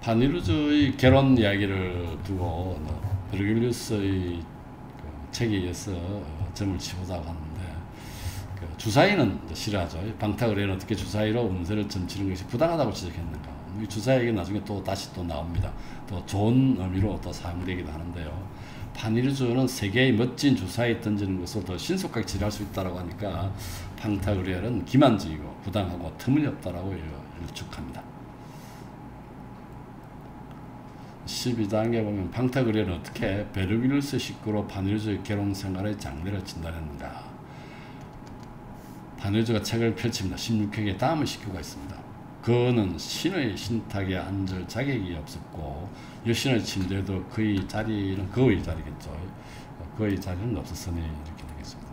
파니루즈의 결혼 이야기를 두고 베르길리우스의 책에 의해서 점을 치보자고 하는데, 주사위는 싫어하죠. 방탁을해는 어떻게 주사위로 운세를 점치는 것이 부당하다고 지적했는가. 이 주사위가 나중에 또 다시 또 나옵니다. 또 좋은 의미로 또 사용되기도 하는데요. 파니루즈는 세계의 멋진 주사위 던지는 것을 더 신속하게 치료할 수 있다고 하니까 방탁을해는 기만적이고 부당하고 터무니없다라고 일축합니다. 12단계 보면 방탁을해는 어떻게 베르길리우스 식구로 파니루즈의 결혼 생활의 장례를 진단했는가. 파니루즈가 책을 펼칩니다. 16회기에 다음의 식구가 있습니다. 그는 신의 신탁에 앉을 자격이 없었고 여신의 침대에도 그의 자리는 그의 자리겠죠. 그의 자리는 없었으니 이렇게 되겠습니다.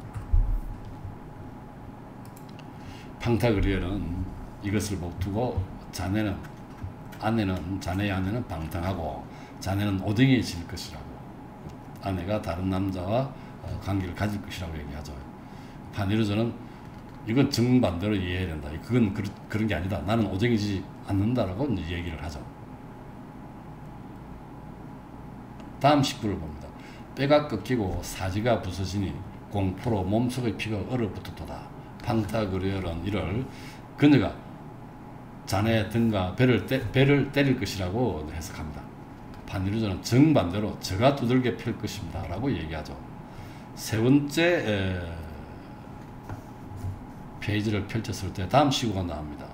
방탁을해는 이것을 목두고 자네의 아내는 방탕하고 자네는 오뎅이 질 것이라고, 아내가 다른 남자와 관계를 가질 것이라고 얘기하죠. 파니루즈는 이건 정반대로 이해해야 된다. 그건 그런 게 아니다. 나는 오쟁이지 않는다라고 얘기를 하죠. 다음 식구를 봅니다. 뼈가 꺾이고 사지가 부서지니 공포로 몸속의 피가 얼어붙었도다. 방탁을해는 이를 그녀가 자네의 등과 배를 때릴 것이라고 해석합니다. 파니루즈는 정반대로 저가 두들겨 펼 것입니다 라고 얘기하죠. 세 번째 페이지를 펼쳤을 때 다음 시구가 나옵니다.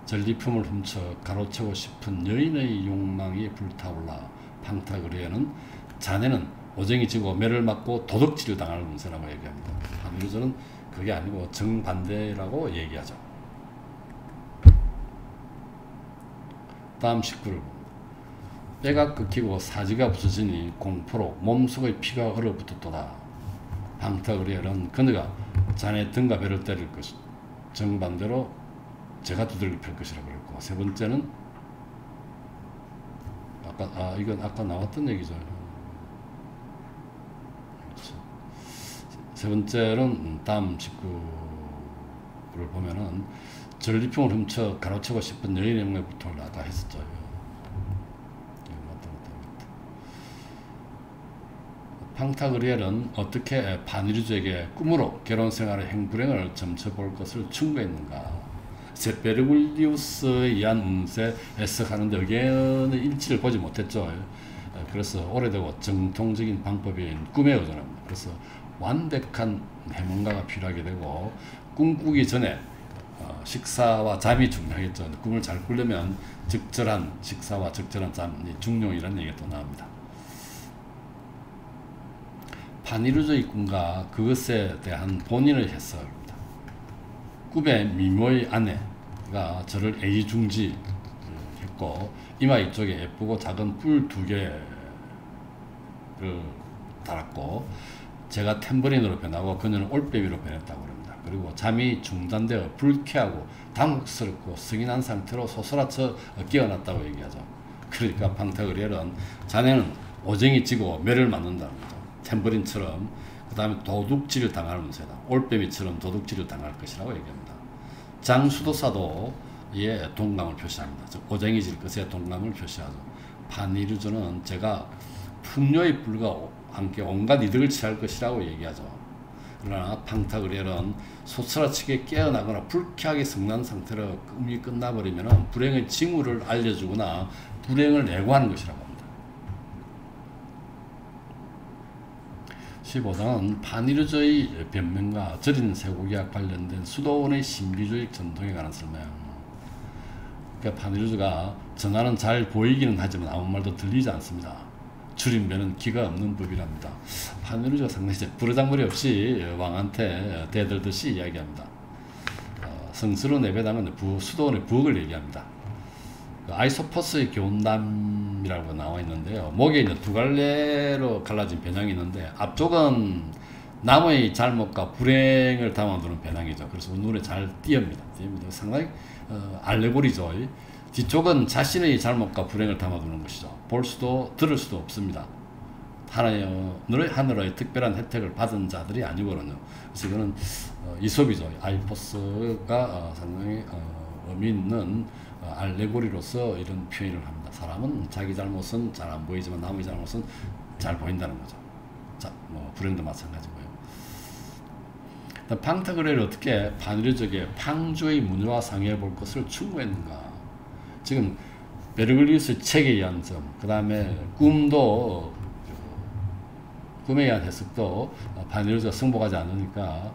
전리품을 훔쳐 가로채고 싶은 여인의 욕망이 불타올라 방탁을해는 자네는 오쟁이 지고 매를 맞고 도둑질을 당할 운세라고 얘기합니다. 파니루즈는 그게 아니고 정반대라고 얘기하죠. 다음 식구를 봅니다. 뼈가 꺾이고 사지가 부서지니 공포로 몸속의 피가 얼어붙었도다. 방탁을해는 그녀가 자네 등과 배를 때릴 것이 정반대로 제가 두들겨 펼 것이라고 그랬고, 세 번째는 이건 아까 나왔던 얘기죠. 그렇죠. 세 번째는 다음 식구를 보면은 전리품을 훔쳐 가로채고 싶은 여인의 명에 붙어올라 아까 했었죠. 방탁을해는 어떻게 파니루즈에게 꿈으로 결혼 생활의 행불행을 점쳐볼 것을 충고했는가. 베르길리우스에 의한 운세 해석하는데 의견의 일치를 보지 못했죠. 그래서 오래되고 정통적인 방법인 꿈에 의존합니다. 그래서 완벽한 해몽가가 필요하게 되고, 꿈꾸기 전에 식사와 잠이 중요하겠죠. 꿈을 잘 꾸려면 적절한 식사와 적절한 잠이 중요이라는 얘기가 또 나옵니다. 파니루즈의 꿈과 그것에 대한 본인의 해석입니다. 꿈의 미모의 아내가 저를 애지중지했고 이마 이쪽에 예쁘고 작은 뿔 2개를 달았고 제가 탬버린으로 변하고 그녀는 올빼미로 변했다고 합니다. 그리고 잠이 중단되어 불쾌하고 당혹스럽고 승인한 상태로 소스라쳐 깨어났다고 얘기하죠. 그러니까 방탁을해는 자네는 오쟁이 지고 매를 맞는다는 거죠. 탬버린처럼. 그 다음에 도둑질을 당할 운세다. 올빼미처럼 도둑질을 당할 것이라고 얘기합니다. 장수도사도 이에 동감을 표시합니다. 즉 오쟁이 질 것에 동감을 표시하죠. 파니루즈는 제가 풍요의 불과 함께 온갖 이득을 취할 것이라고 얘기하죠. 그러나 방탁을해는 소스라치게 깨어나거나 불쾌하게 성난 상태로 꿈이 끝나버리면 불행의 징후를 알려주거나 불행을 예고하는 것이라고 합니다. 15장은 파니루즈의 변명과 절인 쇠고기와 관련된 수도원의 신비주의 전통에 관한 설명. 그러니까 파니루즈가 전하는 잘 보이기는 하지만 아무 말도 들리지 않습니다. 줄임배는 기가 없는 법이랍니다. 파니루즈가 상당히 부르장물이 없이 왕한테 대들듯이 이야기합니다. 성스러운 내배당은 수도원의 부엌을 얘기합니다. 아이소퍼스의 교훈담이라고 나와 있는데요. 목에 이제 2갈래로 갈라진 배낭이 있는데 앞쪽은 남의 잘못과 불행을 담아두는 배낭이죠. 그래서 눈에 잘 띄입니다. 상당히 알레고리죠. 뒤쪽은 자신의 잘못과 불행을 담아두는 것이죠. 볼 수도 들을 수도 없습니다. 하늘의 특별한 혜택을 받은 자들이 아니거든요. 그래서 이거는 이솝이죠. 아이소퍼스가 상당히 의미 있는 알레고리로서 이런 표현을 합니다. 사람은 자기 잘못은 잘 안 보이지만 남의 잘못은 잘 보인다는 거죠. 자, 뭐 불행도 마찬가지고요. 팡타그레를 어떻게 반의적에 팡주의 문화와 상의해 볼 것을 추구했는가. 지금 베르글리우스 책에 의한 점, 그 다음에 꿈도 꿈에 의한 해석도 반의적으로 승복하지 않으니까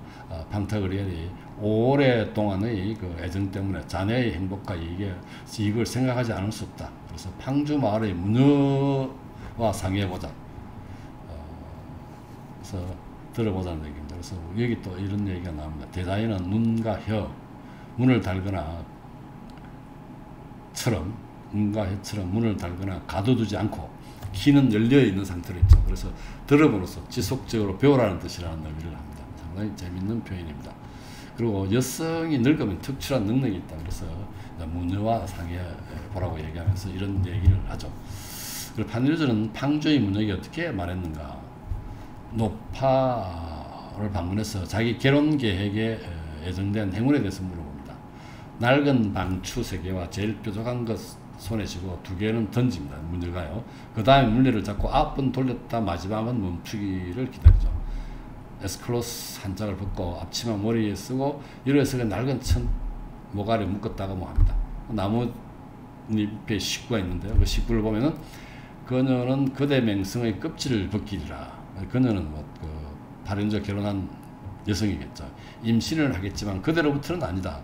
팡타그레이 오랫동안의 그 애정 때문에 자녀의 행복과 이익을 생각하지 않을 수 없다. 그래서 팡주 마을의 문화와 상의해보자. 그래서 들어보자는 얘기입니다. 그래서 여기 또 이런 얘기가 나옵니다. 대자연은 눈과 혀, 문을 달거나 눈과 혀처럼 문을 달거나 가둬두지 않고 귀는 열려있는 상태로 있죠. 그래서 들어봄으로써 지속적으로 배우라는 뜻이라는 의미를 합니다. 상당히 재밌는 표현입니다. 그리고 여성이 늙으면 특출한 능력이 있다. 그래서 문화와 상의해보라고 얘기하면서 이런 얘기를 하죠. 그리고 판유저는 팡주의 문역이 어떻게 말했는가. 노파를 방문해서 자기 결혼 계획에 예정된 행운에 대해서 물어봅니다. 낡은 방추 3개와 제일 뾰족한 것 손에 쥐고 2개는 던집니다. 문제가요. 그 다음에 물레를 잡고 9번 돌렸다 마지막은 멈추기를 기다리죠. 에스클로스 한 짝을 벗고 앞치마 머리에 쓰고 이래서 낡은 천 모가리 묶었다가 뭐 합니다. 나뭇잎에 식구가 있는데요. 그 식구를 보면은 그녀는 그대 맹성의 껍질을 벗기리라. 그녀는 발현적 결혼한 여성이겠죠. 임신을 하겠지만 그대로부터는 아니다.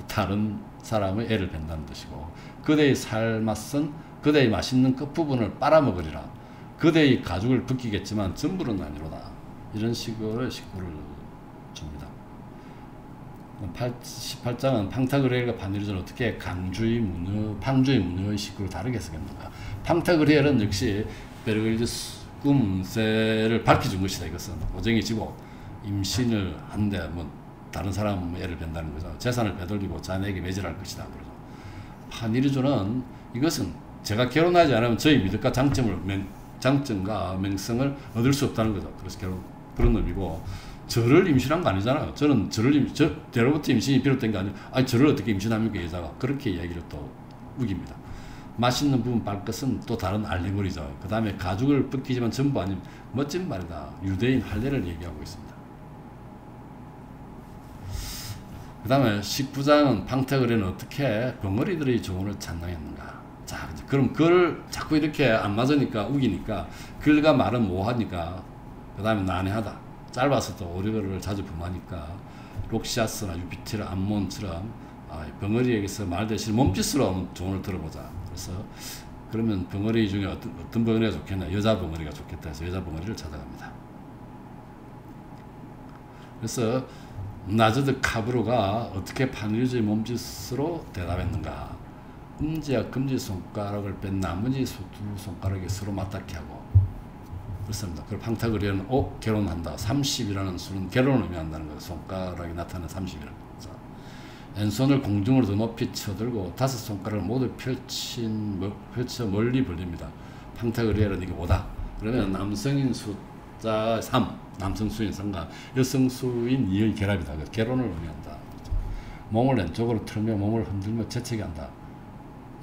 다른 사람의 애를 뵌다는 뜻이고, 그대의 삶았은 그대의 맛있는 끝부분을 빨아먹으리라. 그대의 가죽을 벗기겠지만 전부는 아니로다. 이런 식으로 식구를 줍니다. 18장은 팡타그레엘과 바니르전 어떻게 팡주의 문어의 식구를 다르게 해석했는가. 팡타그레엘은 역시 베르글리우스 꿈세를 밝혀준 것이다. 이것은 오쟁이 지고 임신을 한데 뭐 다른 사람 애를 뵌다는 거죠. 재산을 빼돌리고 자네에게 매질할 것이다. 그러죠. 바니르전은 이것은 제가 결혼하지 않으면 저희 미덕과 장점과 맹성을 얻을 수 없다는 거죠. 그래서 그런 의미고, 저를 임신한 거 아니잖아요. 저는 저로부터 임신이 비롯된 게 아니고, 저를 어떻게 임신합니까, 여자가. 그렇게 이야기를 또 우깁니다. 맛있는 부분 빻 것은 또 다른 알레고리죠. 그 다음에 가죽을 벗기지만 전부 아니면 멋진 말이다. 유대인 할례를 얘기하고 있습니다. 그 다음에 19장은 팡타그레는 어떻게 벙어리들의 조언을 찬양했는가. 자, 그럼 그걸 자꾸 이렇게 안 맞으니까 우기니까 글과 말은 모호하니까, 그 다음에 난해하다. 짧아서 또 오리거를 자주 범하니까 록시아스나 유피테르, 암몬처럼 벙어리에게서 말 대신 몸짓으로 조언을 들어보자. 그래서 그러면 벙어리 중에 어떤 벙어리가 좋겠냐, 여자 벙어리가 좋겠다 해서 여자 벙어리를 찾아갑니다. 그래서 나저드 카브르가 어떻게 파니르즈의 몸짓으로 대답했는가. 엄지와 검지 손가락을 뺀 나머지 두 손가락이 서로 맞닿게 하고 그렇습니다. 그리고 팡타그레는 결혼한다. 30이라는 수는 결혼을 의미한다는 거예요. 손가락이 나타나는 30이라는 거죠. 왼손을 공중으로 더 높이 쳐들고 5손가락을 모두 펼쳐 멀리 벌립니다. 팡타그레는 이게 5다. 그러면 남성인 숫자 3, 남성 수인 3과 여성 수인 2의 결합이다. 결혼을 의미한다. 몸을 왼쪽으로 틀며 몸을 흔들며 재채기한다.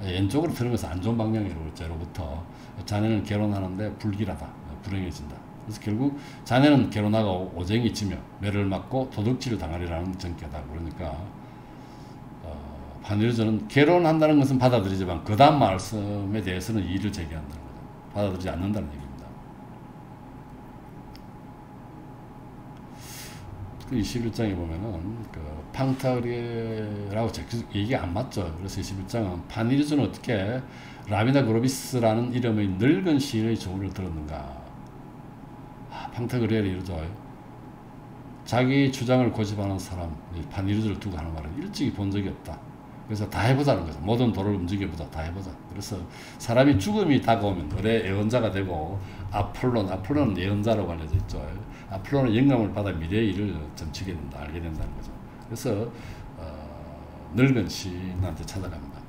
왼쪽으로 틀으면서 안 좋은 방향으로 제로부터 자네는 결혼하는데 불길하다. 불행해진다. 그래서 결국 자네는 결혼하고 오쟁이 치며 매를 맞고 도둑질을 당하리라는 전개다. 그러니까 바니르전은 결혼한다는 것은 받아들이지만 그 다음 말씀에 대해서는 이의를 제기한다는 거죠. 받아들이지 않는다는 얘기입니다. 그 21장에 보면은 팡타그레라고 얘기가 안 맞죠. 그래서 21장은 바니르전은 어떻게 라비나 그로비스라는 이름의 늙은 시인의 조언을 들었는가. 팡타그레를 이러죠. 자기 주장을 고집하는 사람, 바니르전을 두고 하는 말은 일찍이 본 적이 없다. 그래서 다 해보자는 거죠. 모든 도를 움직여보자. 다 해보자. 그래서 사람이 죽음이 다가오면 을의 예언자가 되고, 아폴론은 예언자라고 알려져 있죠. 아폴론은 영감을 받아 미래의 일을 점치게 된다. 알게 된다는 거죠. 그래서 늙은 시인한테 찾아갑니다.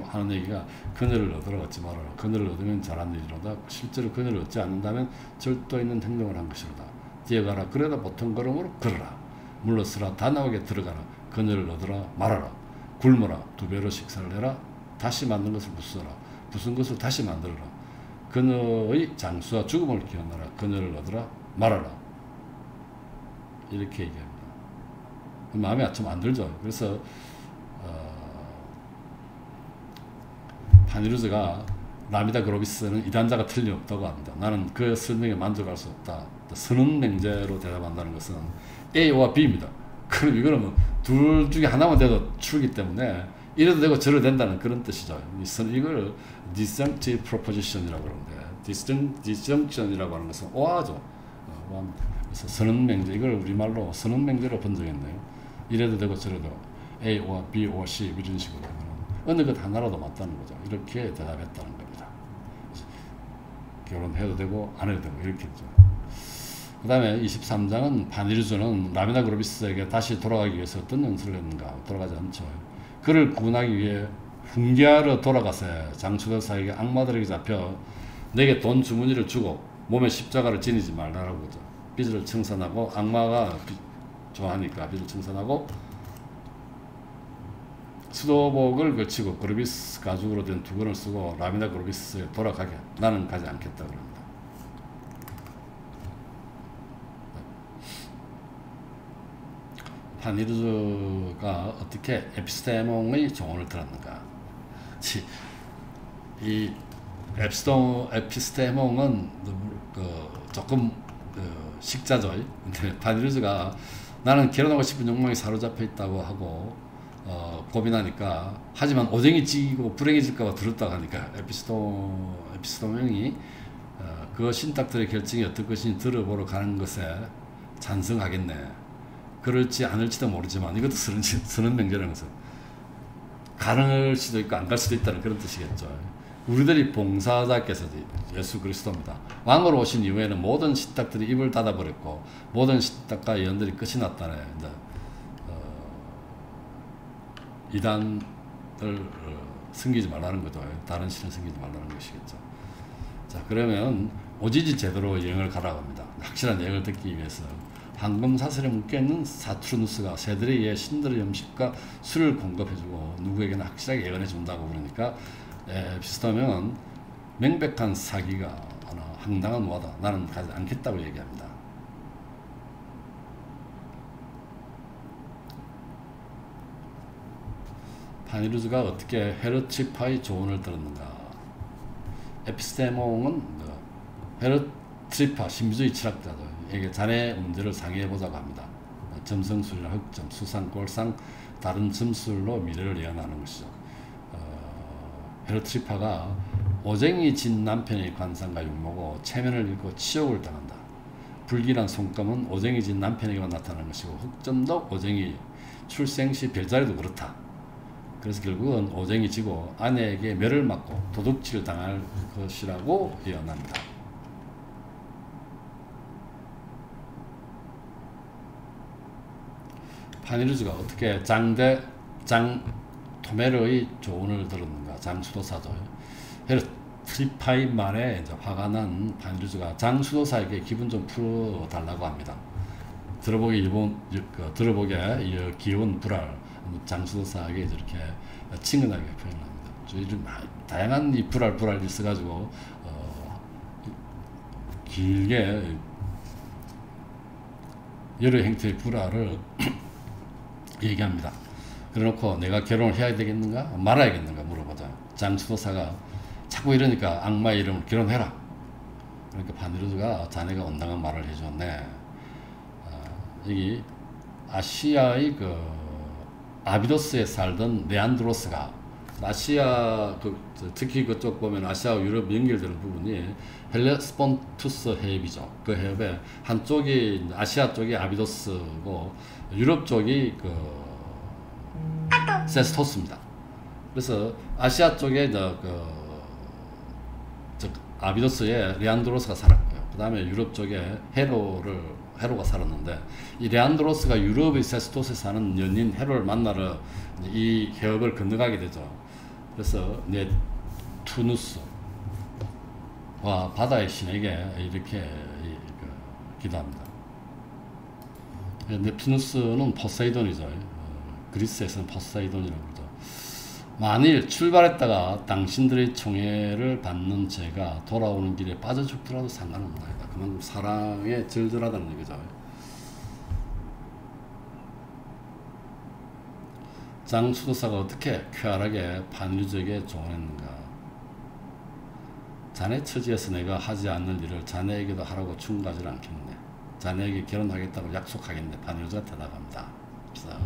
하는 얘기가 그녀를 얻으러 얻지 말아라. 그녀를 얻으면 잘한 일이로다. 실제로 그녀를 얻지 않는다면 절도 있는 행동을 한 것이로다. 뛰어가라. 그러다 보통 걸음으로 걸어라. 물러서라. 단호하게 들어가라. 그녀를 얻으라 말아라. 굶어라. 2배로 식사를 해라. 다시 만든 것을 부숴라. 부순 것을 다시 만들어라. 그녀의 장수와 죽음을 기원하라. 그녀를 얻으라 말하라. 이렇게 얘기합니다. 마음에 좀 안 들죠. 그래서 파니루즈가 라미다 그로비스는 이단자가 틀림없다고 합니다. 나는 그 설명에 만족할 수 없다. 선언맹제로 대답한다는 것은 A와 B입니다. 그럼 이거는 뭐 둘 중에 하나만 돼도 true이기 때문에 이래도 되고 저래도 된다는 그런 뜻이죠. 이걸 disjunctive proposition이라고 그러는데 disjunction이라고 하는 것은 오하죠. 그래서 선언맹제, 이걸 우리말로 선언맹제로 번역했네요. 이래도 되고 저래도 A, or B, or C 이런 식으로 하면 어느 것 하나라도 맞다는 거죠. 이렇게 대답했다는 겁니다. 결혼해도 되고 안 해도 되고 이렇게 했죠. 그 다음에 23장은 파니루즈는 라미다 그로비스에게 다시 돌아가기 위해서 어떤 연설을 했는가. 돌아가지 않죠. 그를 구원하기 위해 훈계하러 돌아가서 장수도사에게 악마들에게 잡혀 내게 돈 주머니를 주고 몸에 십자가를 지니지 말라라고 하죠. 빚을 청산하고, 악마가 좋아하니까 빚을 청산하고 수도복을 걸치고 그로비스 가죽으로 된 두건을 쓰고 라미다 그로비스에 돌아가게. 나는 가지 않겠다 그럽니다. 파니루즈가 어떻게 에피스테몽의 조언을 들었는가. 이 에피스테몽은 조금 식자죠. 근데 파니루즈가 나는 결혼하고 싶은 욕망이 사로잡혀 있다고 하고 고민하니까, 하지만 오쟁이 지고 불행해질까봐 들었다고 하니까 에피스테몽이 그 신탁들의 결정이 어떨 것인지 들어보러 가는 것에 찬성하겠네. 그럴지 않을지도 모르지만 이것도 선언맹제라는 것은 가능할 수도 있고 안 갈 수도 있다는 그런 뜻이겠죠. 우리들이 봉사자께서 예수 그리스도입니다. 왕으로 오신 이후에는 모든 신탁들이 입을 닫아버렸고 모든 신탁과 예언들이 끝이 났다네. 이단을 섬기지 말라는 거죠. 다른 신을 섬기지 말라는 것이겠죠. 자, 그러면 오지지 제도로 여행을 가라고 합니다. 확실한 여행을 듣기 위해서 황금 사슬에 묶여있는 사투르누스가 새들에 의해 신들의 음식과 술을 공급해주고 누구에게나 확실하게 예언해준다고 그러니까 비슷하면 명백한 사기가 황당한 오하다. 나는 가지 않겠다고 얘기합니다. 파니루즈가 어떻게 헤르트리파의 조언을 들었는가. 에피스테몽은 헤르트리파 신비주의 철학자죠. 이게 자네 문제를 상의해보자고 합니다. 점성술이나 흑점, 수상, 꼴상, 다른 점술로 미래를 예언하는 것이죠. 헤르트리파가 오쟁이 진 남편의 관상과 육모고 체면을 잃고 치욕을 당한다. 불길한 손금은 오쟁이 진 남편에게만 나타나는 것이고 흑점도 오쟁이 출생 시 별자리도 그렇다. 그래서 결국은 오쟁이 지고 아내에게 매를 맞고 도둑질을 당할 것이라고 예언합니다. 파니루즈가 어떻게 장 토메르의 조언을 들었는가. 장수도사죠. 헤르트리파의 말에 이제 화가 난 파니루즈가 장수도사에게 기분 좀 풀어달라고 합니다. 들어보기에 귀여운 불알, 장수도사에게 이렇게 친근하게 표현을 합니다. 이런 다양한 이 불알이 있어가지고 길게 여러 형태의 불알을 얘기합니다. 그래놓고 내가 결혼을 해야 되겠는가 말아야겠는가 물어보자. 장수도사가 자꾸 이러니까 악마의 이름을 결혼해라. 그러니까 파니루즈가 자네가 온당한 말을 해줬네. 여기 아시아의 아비도스에 살던 네안드로스가 아시아 특히 그쪽 보면 아시아와 유럽 연결되는 부분이 헬레스폰투스 해협이죠. 그 해협에 한쪽이 아시아 쪽이 아비도스고 유럽 쪽이 세스토스입니다. 그래서 아시아 쪽에 아비도스에 레안드로스가 살았고요. 그 다음에 유럽 쪽에 헤로가 살았는데 이 레안드로스가 유럽의 세스토스에 사는 연인 헤로를 만나러 이 해협을 건너가게 되죠. 그래서 네투누스와 바다의 신에게 이렇게 기도합니다. 네투누스는 포세이돈이죠. 그리스에서는 포세이돈이라고 그러죠. 만일 출발했다가 당신들의 총애를 받는 제가 돌아오는 길에 빠져 죽더라도 상관없나이다. 그만큼 사랑에 절절하다는 얘기죠. 장수도사가 어떻게 쾌활하게 반유적에 조언했는가. 자네 처지에서 내가 하지 않는 일을 자네에게도 하라고 충고하지 않겠네. 자네에게 결혼하겠다고 약속하겠네. 반유주가 대답합니다. 그래서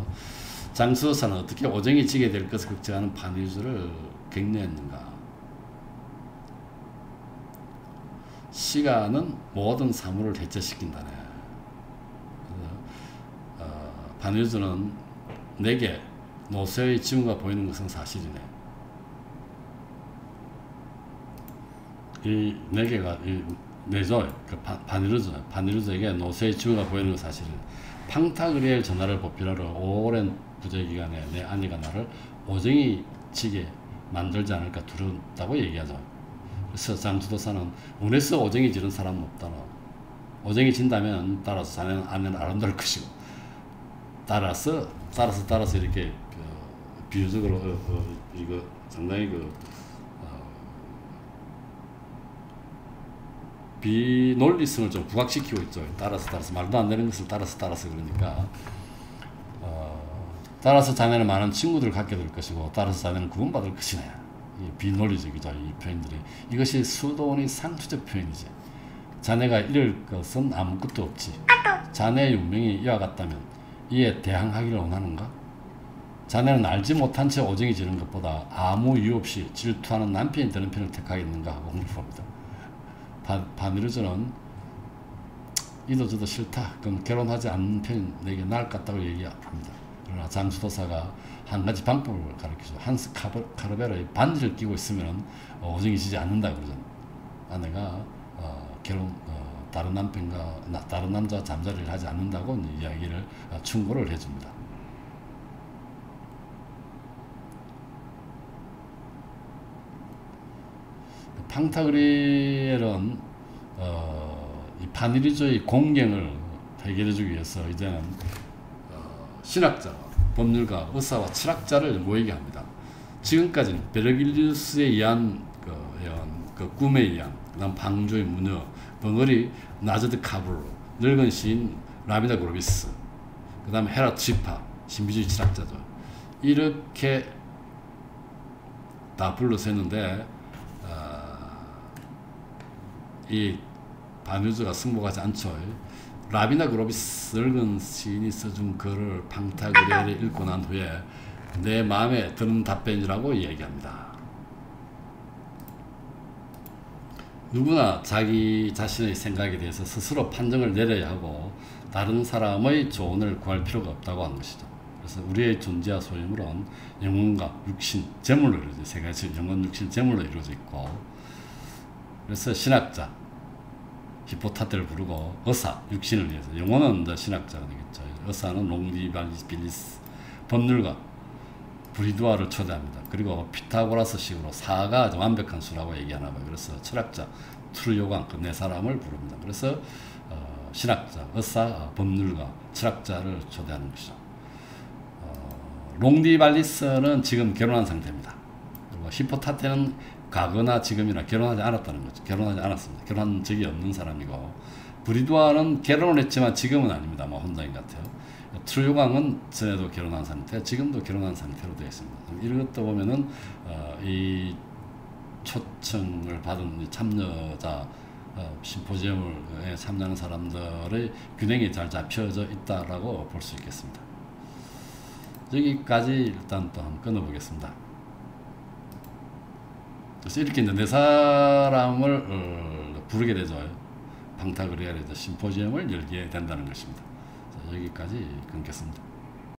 장수도사는 어떻게 오정이 지게 될 것을 걱정하는 반유주를 격려했는가. 시간은 모든 사물을 해체시킨다네. 반유주는 내게 노쇠의 징후가 보이는 것은 사실이네. 이 네 개가 내조 그 반유주에게 노쇠의 징후가 보이는 것은 사실이네. 팡타그리엘 전하를 보필하러 오랜 부재 기간에 내 아내가 나를 오정이 지게 만들지 않을까 두렵다고 얘기하죠. 그래서 장수도사는 운에서 오정이 지는 사람은 없다나. 오정이 진다면 따라서 자네는 아내는 아름다울 것이고 따라서 이렇게 비유적으로 이거 상당히 비논리성을 좀 부각시키고 있죠. 따라서 말도 안 되는 것을 따라서 그러니까 따라서 자네는 많은 친구들을 갖게 될 것이고 따라서 자네는 구원받을 것이네. 비논리적이죠. 이 표현들이. 이것이 수도원의 상투적 표현이지. 자네가 잃을 것은 아무것도 없지. 자네의 운명이 이와 같다면 이에 대항하기를 원하는가? 자네는 알지 못한 채 오정이 지는 것보다 아무 이유 없이 질투하는 남편이 되는 편을 택하겠는가 하고 공부합니다. 반유주는 이도 저도 싫다. 그럼 결혼하지 않는 편이 내게 나을 것 같다고 얘기합니다. 그러나 장수도사가 한 가지 방법을 가르치죠. 한스 카르베로의 반지를 끼고 있으면 오정이 지지 않는다 그러죠. 아내가 다른 남자와 잠자리를 하지 않는다고 이야기를 충고를 해줍니다. 팡타그리엘은 이 반유주의 공경을 해결해주기 위해서 이제는 신학자, 법률가, 의사와 철학자를 모이게 합니다. 지금까지는 베르길리우스에 의한 꿈에 의한, 그다음 방조의 무녀, 벙어리 나저드 카브로, 늙은 시인 라비다 그로비스, 그다음 헤라 지파, 신비주의 철학자죠. 이렇게 다 불러서 했는데 이 반유주가 승복하지 않죠. 라비나 그로비스 늙은 시인이 써준 글을 팡타그리엘이 읽고 난 후에 내 마음에 드는 답변이라고 얘기합니다. 누구나 자기 자신의 생각에 대해서 스스로 판정을 내려야 하고 다른 사람의 조언을 구할 필요가 없다고 하는 것이죠. 그래서 우리의 존재와 소유물은 영혼과 육신, 재물로 이루어져 세 가지 영혼, 육신, 재물로 이루어져 있고, 그래서 신학자 히포타테를 부르고 의사, 육신을 위해서, 영혼은 신학자가 되겠죠. 의사는 롱디발리스, 법률가 브리두아를 초대합니다. 그리고 피타고라스식으로 4가 완벽한 수라고 얘기하나 봐요. 그래서 철학자 트루요강 그 네 사람을 부릅니다. 그래서 신학자, 의사, 법률가, 철학자를 초대하는 것이죠. 롱디발리스는 지금 결혼한 상태입니다. 그리고 히포타테는 과거나 지금이나 결혼하지 않았다는 거죠. 결혼하지 않았습니다. 결혼한 적이 없는 사람이고, 브리두아는 결혼을 했지만 지금은 아닙니다. 뭐 혼자인 것 같아요. 트루요강은 전에도 결혼한 상태, 지금도 결혼한 상태로 되어 있습니다. 이런 것도 보면은 이 초청을 받은 참여자 심포지엄에 참여하는 사람들의 균형이 잘 잡혀져 있다라고 볼 수 있겠습니다. 여기까지 일단 또 한번 끊어보겠습니다. 그래서 이렇게 이제 네 사람을 부르게 되죠. 팡타그리엘의 심포지엄을 열게 된다는 것입니다. 자, 여기까지 끊겠습니다.